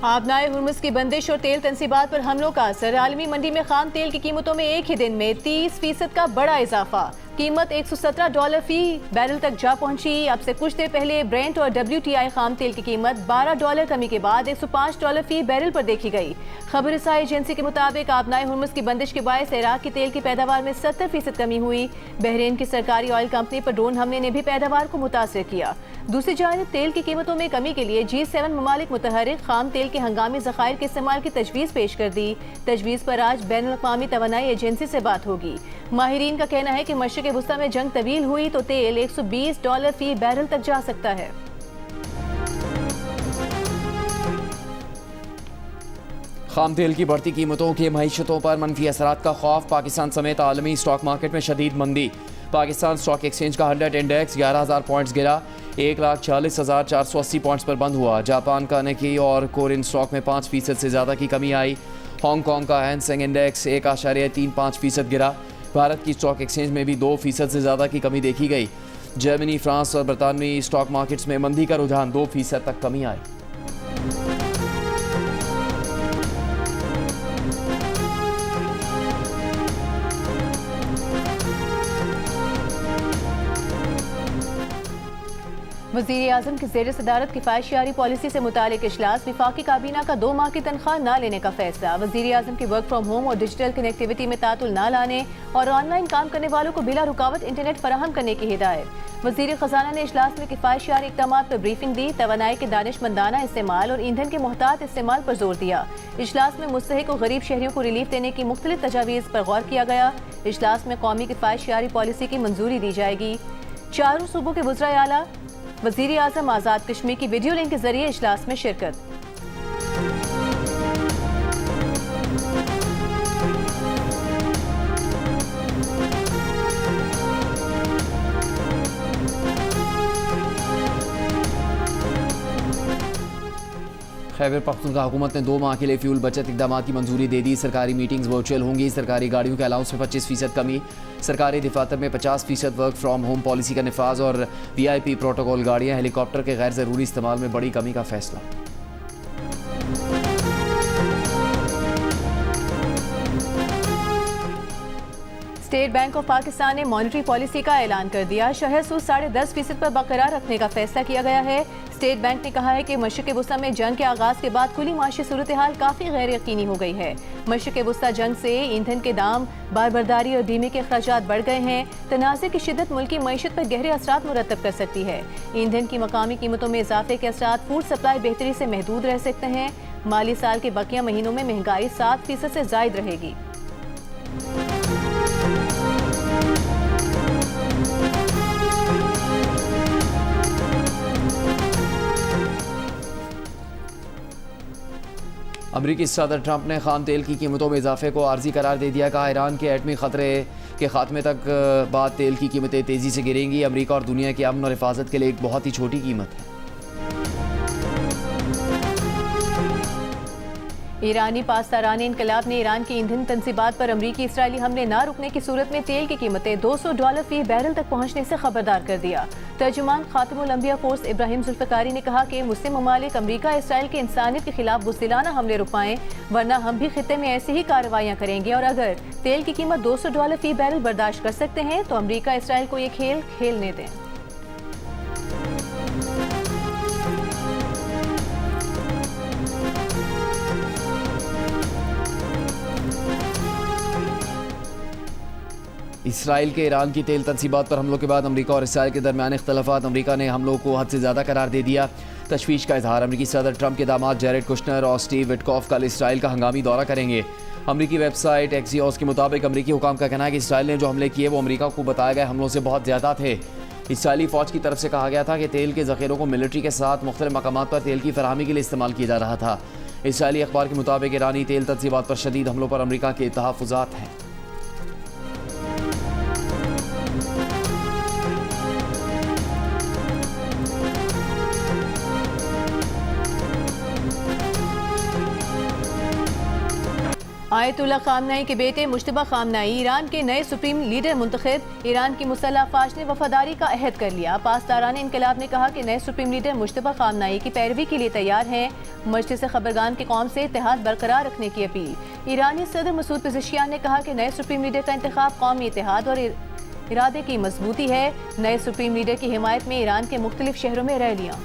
आबनाए Hormuz की बंदिश और तेल तनसीबात पर हमलों का असर। आलमी मंडी में खाम तेल की कीमतों में एक ही दिन में 30% का बड़ा इजाफा। कीमत $117 फी बैरल तक जा पहुंची। अब से कुछ देर पहले ब्रेंट और WTI खाम तेल की कीमत $12 कमी के बाद $105 फी बैरल पर देखी गई। खबर रसाई एजेंसी के मुताबिक आबनाए हुर्मुज़ की बंदिश के बायस इराक की तेल की पैदावार में 70% कमी हुई। बहरीन की सरकारी ऑयल कंपनी पर ड्रोन हमले ने भी पैदावार को मुतासर किया। दूसरी जानिब तेल की कीमतों में कमी के लिए G7 ममालिक मुतहरिक खाम तेल के हंगामी ज़खायर के इस्तेमाल की तजवीज़ पेश कर दी। तजवीज़ पर आज बैनुल-अक़वामी तवानाई एजेंसी से बात होगी। माहिरीन का कहना है कि मशरिक़ वुस्ता में जंग तवील हुई तो तेल $120 फी बैरल तक जा सकता है। खाम तेल की बढ़ती कीमतों के मईशतों पर मनफी असरात का खौफ। पाकिस्तान समेत आलमी स्टॉक मार्केट में शदीद मंदी। पाकिस्तान स्टॉक एक्सचेंज का 100 इंडेक्स 11,000 पॉइंट्स गिरा, 1,40,480 पॉइंट्स पर बंद हुआ। जापान का निकी और कोरियन स्टॉक में 5% से ज़्यादा की कमी आई। हांगकांग का हैंसेंग इंडेक्स 1.35% गिरा। भारत की स्टॉक एक्सचेंज में भी 2% से ज़्यादा की कमी देखी गई। जर्मनी, फ्रांस और बरतानवी स्टॉक मार्केट्स में मंदी का रुझान 2% तक कमी आई। वज़ीर-ए-आज़म की ज़ेर सदारत किफ़ायत-शआरी पॉलिसी से मुतालिक इजलास। वफाकी काबीना का 2 माह की तनख्वाह न लेने का फैसला। वज़ीर-ए-आज़म की वर्क फ्राम होम और डिजिटल कनेक्टिविटी में तातुल न लाने और ऑनलाइन काम करने वालों को बिला रुकावट इंटरनेट फराहम करने की हिदायत। वज़ीर ख़जाना ने इजलास में किफ़ायत-शआरी इक़दामात पर ब्रीफिंग दी। तवानाई के दानिशमंदाना इस्तेमाल और ईंधन के मोहतात इस्तेमाल पर जोर दिया। इजलास में मुस्तहिक और गरीब शहरियों को रिलीफ देने की मुख्तलिफ तजावीज़ पर गौर किया गया। इजलास में कौमी किफ़ायत-शआरी पॉलिसी की मंजूरी दी जाएगी। चारों सूबों के वज़राए आला वज़ीर-ए-आज़म आज़ाद कश्मीर की वीडियो लिंक के जरिए इजलास में शिरकत। खैबर पख्तूनख्वा हुकूमत ने 2 माह के लिए फ्यूल बचत इकदाम की मंजूरी दे दी। सरकारी मीटिंग्स वर्चुअल होंगी। सरकारी गाड़ियों के अलाउंस में 25% कमी। सरकारी दफातर में 50% वर्क फ्राम होम पॉलिसी का नफाज और VIP प्रोटोकॉल गाड़ियाँ हेलीकॉप्टर के गैर ज़रूरी इस्तेमाल में बड़ी कमी का फैसला। स्टेट बैंक ऑफ पाकिस्तान ने मॉनेटरी पॉलिसी का ऐलान कर दिया। शरह सूद 10.5% पर बरकरार रखने का फैसला किया गया है। स्टेट बैंक ने कहा है कि मशरिक़ वुस्ता में जंग के आगाज के बाद कुली माशी सूरत हाल काफ़ी गैर यकीनी हो गई है। मशरिक़ वुस्ता जंग से ईंधन के दाम, बारबरदारी और बीमे के अखराजात बढ़ गए हैं। तनाज़े की शिद्दत मुल्की मईशत पर गहरे असरात मुरतब कर सकती है। ईंधन की मकामी कीमतों में इजाफे के असरात फूड सप्लाई बेहतरी से महदूद रह सकते हैं। माली साल के बकिया महीनों में महंगाई 7% से जायद रहेगी। अमरीकी सदर ट्रंप ने खाम तेल की कीमतों में इजाफे को आर्जी करार दे दिया। कहा ईरान के एटमी खतरे के खात्मे तक बाद तेल की कीमतें तेज़ी से गिरेंगी। अमरीका और दुनिया के अमन और हिफाजत के लिए एक बहुत ही छोटी कीमत है। ईरानी पासदारान इनकलाब ने ईरान की ईंधन तनसीबात पर अमरीकी इसराइली हमले न रुकने की सूरत में तेल की कीमतें $200 फी बैरल तक पहुंचने से खबरदार कर दिया। तर्जुमान खातिमुल अंबिया फोर्स इब्राहिम जुल्फ़िकारी ने कहा कि मुस्लिम ममालिक अमरीका इसराइल के इंसानियत के खिलाफ बुज़दिलाना हमले रुकवाएं, वरना हम भी खित्ते में ऐसी ही कार्रवाइयाँ करेंगे। और अगर तेल की कीमत $200 फी बैरल बर्दाश्त कर सकते हैं तो अमरीका इसराइल को ये खेल खेलने दें। इसराइल के ईरान की तेल तनसीबात पर हमलों के बाद अमरीका और इसराइल के दरमियान इख्तलाफात। अमरीका ने हमलों को हद से ज़्यादा करार दे दिया। तशवीश का इजहार। अमरीकी सदर ट्रंप के दामाद जैरेड कुशनर और स्टीव विटकॉफ कल इसराइल का हंगामी दौरा करेंगे। अमरीकी वेबसाइट एक्सियोस के मुताबिक अमरीकी हुकाम का कहना है कि इसराइल ने जो हमले किए वो अमरीका को बताए गए हमलों से बहुत ज़्यादा थे। इसराइली फ़ौज की तरफ से कहा गया था कि तेल के ज़ख़ीरों को मिलिट्री के साथ मुख्तलिफ मकामात पर तेल की फराहमी के लिए इस्तेमाल किया जा रहा था। इसराइली अखबार के मुताबिक ईरानी तेल तनसीबात पर शदीद हमलों पर अमरीका के तहफ़्फ़ुज़ात हैं। आयतुल्ला खामनाई के बेटे मुश्तबा खामनाई ईरान के नए सुप्रीम लीडर मुंतखब। ईरान की मुसल्लह अफवाज ने वफादारी का अहद कर लिया। पासदारान इनकलाब ने कहा कि नए सुप्रीम लीडर मुश्तबा खामनाई की पैरवी के लिए तैयार हैं। मजलिस खबरगान की कौम से इत्तेहाद बरकरार रखने की अपील। ईरानी सदर मसूद पेज़ेश्कियान ने कहा कि नए सुप्रीम लीडर का इंतखाब कौमी इत्तेहाद और इरादे की मजबूती है। नए सुप्रीम लीडर की हिमायत में ईरान के मुख्तलिफ शहरों में रैलियां।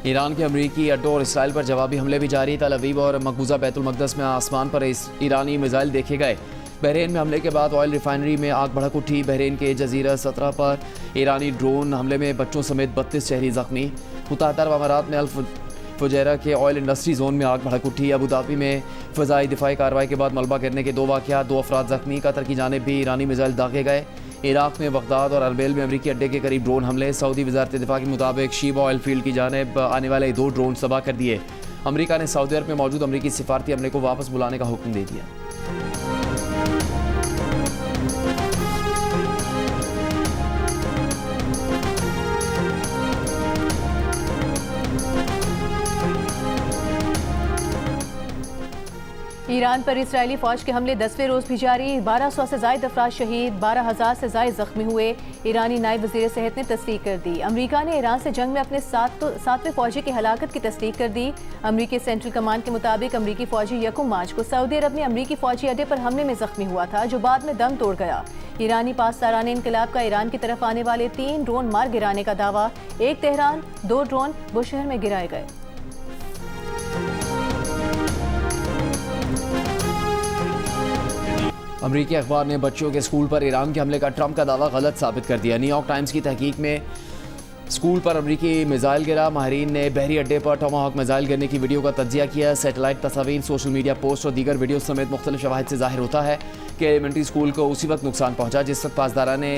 ईरान के अमरीकी अड्डों और इसराइल पर जवाबी हमले भी जारी। तल अवीव और मकबूजा बैतुल मक़दस में आसमान पर ईरानी मिसाइल देखे गए। बहरीन में हमले के बाद ऑयल रिफाइनरी में आग भड़क उठी। बहरीन के जजीरा 17 पर ईरानी ड्रोन हमले में बच्चों समेत 32 शहरी जख्मी। मुत्तहदा अरब अमारात में अल फुजैरा के ऑयल इंडस्ट्री जोन में आग भड़क उठी। अबू धाबी में फ़ज़ाई दिफाई कार्रवाई के बाद मलबा गिरने के 2 वाक़यात, 2 अफराद जख्मी। कतर की जानिब भी ईरानी मिसाइल दागे गए। इराक़ में बगदाद और अरबेल में अमरीकी अड्डे के करीब ड्रोन हमले। सऊदी वज़ारत दिफा के मुताबिक शीबा ऑयल फील्ड की जानिब आने वाले 2 ड्रोन तबाह कर दिए। अमरीका ने सऊदी अरब में मौजूद अमरीकी सिफारती अमले को वापस बुलाने का हुक्म दे दिया। ईरान पर इसराइली फौज के हमले 10वें रोज भी जारी। 1200 से जायद अफराद शहीद, 12,000 से जायद जख्मी हुए। ईरानी नायब वज़ीर सेहत ने तस्दीक कर दी। अमरीका ने ईरान से जंग में अपने 7वें फौजी की हलाकत की तस्दीक कर दी। अमरीकी सेंट्रल कमांड के मुताबिक अमरीकी फौजी 1 मार्च को सऊदी अरब में अमरीकी फौजी अड्डे पर हमले में जख्मी हुआ था, जो बाद में दम तोड़ गया। ईरानी पासदारान इनकलाब का ईरान की तरफ आने वाले 3 ड्रोन मार गिराने का दावा। 1 तेहरान, 2 ड्रोन बुशहर में गिराए गए। अमरीकी अखबार ने बच्चों के स्कूल पर ईरान के हमले का ट्रंप का दावा गलत साबित कर दिया। न्यूयॉर्क टाइम्स की तहकीक में स्कूल पर अमरीकी मिसाइल गिरा। माहिरीन ने बहरी अड्डे पर टोमाहॉक मिसाइल गिरने की वीडियो का तज्जिया किया। सैटेलाइट तस्वीर, सोशल मीडिया पोस्ट और दीगर वीडियो समेत मुख्तलिफ शवाहिद से जाहिर होता है कि एलिमेंट्री स्कूल को उसी वक्त नुकसान पहुंचा जिस वक्त पासदारान ने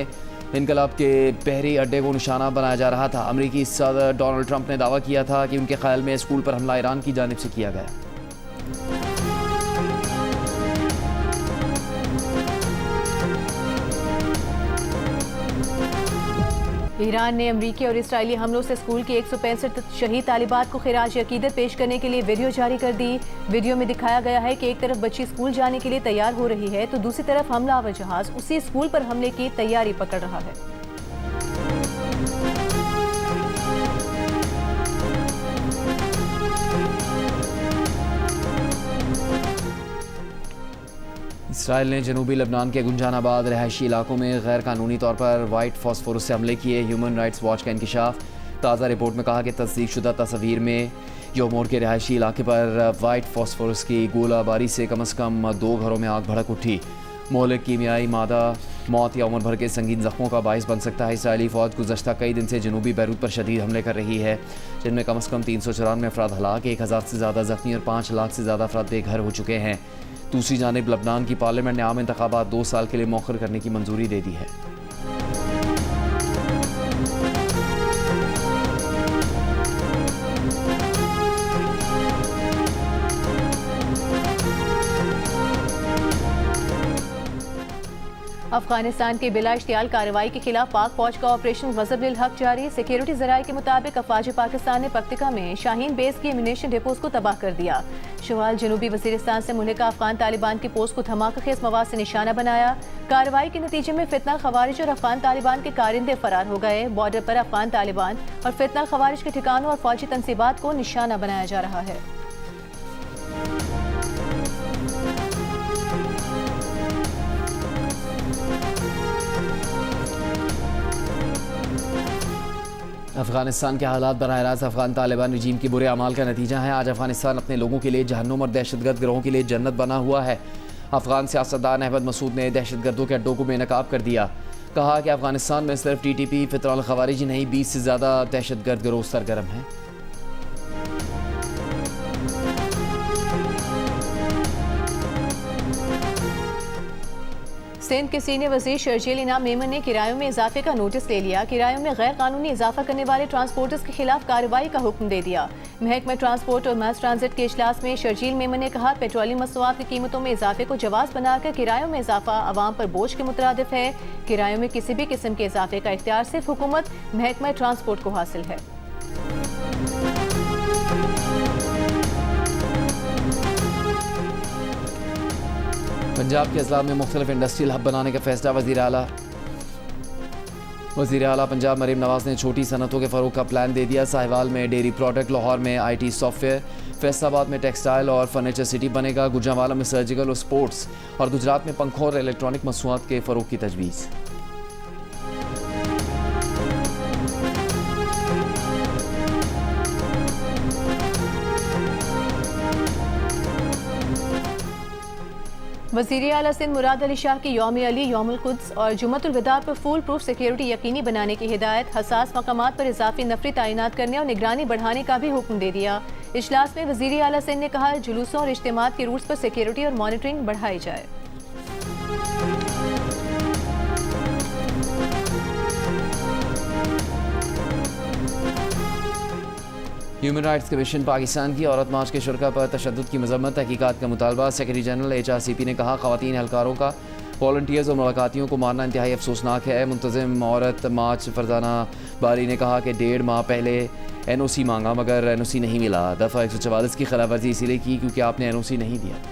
इनकलाब के बहरी अड्डे को निशाना बनाया जा रहा था। अमरीकी सदर डोनाल्ड ट्रंप ने दावा किया था कि उनके ख्याल में स्कूल पर हमला ईरान की जानिब से किया गया। ईरान ने अमरीकी और इसराइली हमलों से स्कूल की 165 शहीद तालिबात को खिराज अकीदत पेश करने के लिए वीडियो जारी कर दी। वीडियो में दिखाया गया है कि एक तरफ बच्ची स्कूल जाने के लिए तैयार हो रही है तो दूसरी तरफ हमलावर जहाज उसी स्कूल पर हमले की तैयारी पकड़ रहा है। इसराइल ने जनूबी लबनान के गुंजानाबाद रहायशी इलाकों में गैर कानूनी तौर पर वाइट फॉस्फोरस से हमले किए। ह्यूमन राइट्स वॉच का इंकशाफ। ताज़ा रिपोर्ट में कहा कि तस्दीक शुदा तस्वीर में योमोर के रहायशी इलाके पर वाइट फॉस्फोरस की गोलाबारी से कम 2 घरों में आग भड़क उठी। मोहलिक कीमियाई मादा मौत या उम्र भर के संगीन जख्मों का बाइस बन सकता है। इसराइली फ़ौज गुज़श्ता कई दिन से जनूबी बैरूत पर शदीद हमले कर रही है, जिनमें कम 394 अफराद हलाक, 1000 से ज़्यादा जख्मी और 5 लाख से ज़्यादा अफराद बेघर हो चुके हैं। दूसरी जानिब लबनान की पार्लियामेंट ने आम इंतखाबात 2 साल के लिए मौखर करने की मंजूरी दे दी है। अफगानिस्तान के बिला इश्तियाल कार्रवाई के खिलाफ पाक फौज का ऑपरेशन गज़ब-उल हक जारी। सिक्योरिटी ज़राए के मुताबिक अफवाज पाकिस्तान ने पक्तिका में शाहीन बेस की एम्यूनेशन डिपोज को तबाह कर दिया। शुमाल जनूबी वज़ीरिस्तान से मुल्हिका अफगान तालिबान की पोस्ट को धमाकेखेज़ मवाद से निशाना बनाया। कार्रवाई के नतीजे में फितना खवारिज और अफगान तालिबान के कारिंदे फरार हो गए। बॉर्डर पर अफगान तालिबान और फितना खवारिज के ठिकानों और फौजी तनसीबात को निशाना बनाया जा रहा है। अफगानिस्तान के हालात बराह रास्त अफगान तालिबान रजीम के बुरे अमाल का नतीजा है। आज अफगानिस्तान अपने लोगों के लिए जहन्नुम और दहशतगर्द गिरोहों के लिए जन्नत बना हुआ है। अफगान सियासतदान अहमद मसूद ने दहशतगर्दों के अड्डों को बेनकाब कर दिया। कहा कि अफगानिस्तान में सिर्फ TTP फितरल खवारिज ही नहीं, 20 से ज़्यादा दहशतगर्द गिरोह सरगर्म हैं। सिंध के सीनियर वजीर शर्जील इनाम मेमन ने किरायों में इजाफे का नोटिस ले लिया। किरायों में गैर कानूनी इजाफा करने वाले ट्रांसपोर्टर्स के खिलाफ कार्रवाई का हुक्म दे दिया। महकमा ट्रांसपोर्ट और मास ट्रांजिट के इजलास में शर्जील मेमन ने कहा, पेट्रोलियम मसनूआत की कीमतों में इजाफे को जवाज बनाकर किरायों में इजाफा आवाम पर बोझ के मुतरादिफ है। किरायों में किसी भी किस्म के इजाफे का इख्तियार सिर्फ हुकूमत महकमा ट्रांसपोर्ट को हासिल है। पंजाब के अजला में मुख्तलिफ इंडस्ट्रियल हब बनाने का फैसला। वज़ीर आला पंजाब मरीम नवाज ने छोटी सनतों के फ़रोग़ का प्लान दे दिया। साहिवाल में डेयरी प्रोडक्ट, लाहौर में IT सॉफ्टवेयर, फैसलाबाद में टेक्सटाइल और फर्नीचर सिटी बनेगा। गुजरांवाला में सर्जिकल और स्पोर्ट्स और गुजरात में पंखों और इलेक्ट्रॉनिक मसनूआत के फ़रोग़ की तजवीज़। वज़ीर आला सिंध मुराद अली शाह की यौम अली, यौमुल कुद्स और जुम्मतुल विदा पर फूल प्रूफ सिक्योरिटी यकीनी बनाने की हिदायत। हसास मकामात पर इजाफी नफरी तैनात करने और निगरानी बढ़ाने का भी हुक्म दे दिया। इजलास में वज़ीर आला सिंध ने कहा, जुलूसों और इज्तिमात के रूट्स पर सिक्योरिटी और मॉनिटरिंग बढ़ाई जाए। ह्यूमन राइट्स कमीशन पाकिस्तान की औरत मार्च के शुरा पर तशद्दुद की मजम्मत, तहकीकात का मुतालबा। सेक्रेटरी जनरल HRCP ने कहा, ख़वातीन एहलकारों का वॉलंटियर्स और मुलाकातियों को मारना इंतहाई अफसोसनाक है। मुंतज़िम औरत मार्च फरजाना बारी ने कहा कि 1.5 माह पहले NOC मांगा मगर NOC नहीं मिला। दफ़ा 144 की खिलाफवर्जी इसीलिए की क्योंकि आपने NOC नहीं दिया।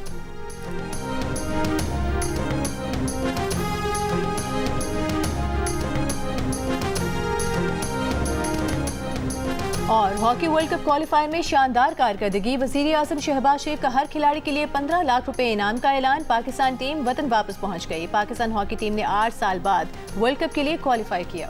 और हॉकी वर्ल्ड कप क्वालिफायर में शानदार कारकर्दगी। वज़ीर आज़म शहबाज शरीफ का हर खिलाड़ी के लिए 15 लाख रुपए इनाम का ऐलान। पाकिस्तान टीम वतन वापस पहुंच गई। पाकिस्तान हॉकी टीम ने 8 साल बाद वर्ल्ड कप के लिए क्वालिफाई किया।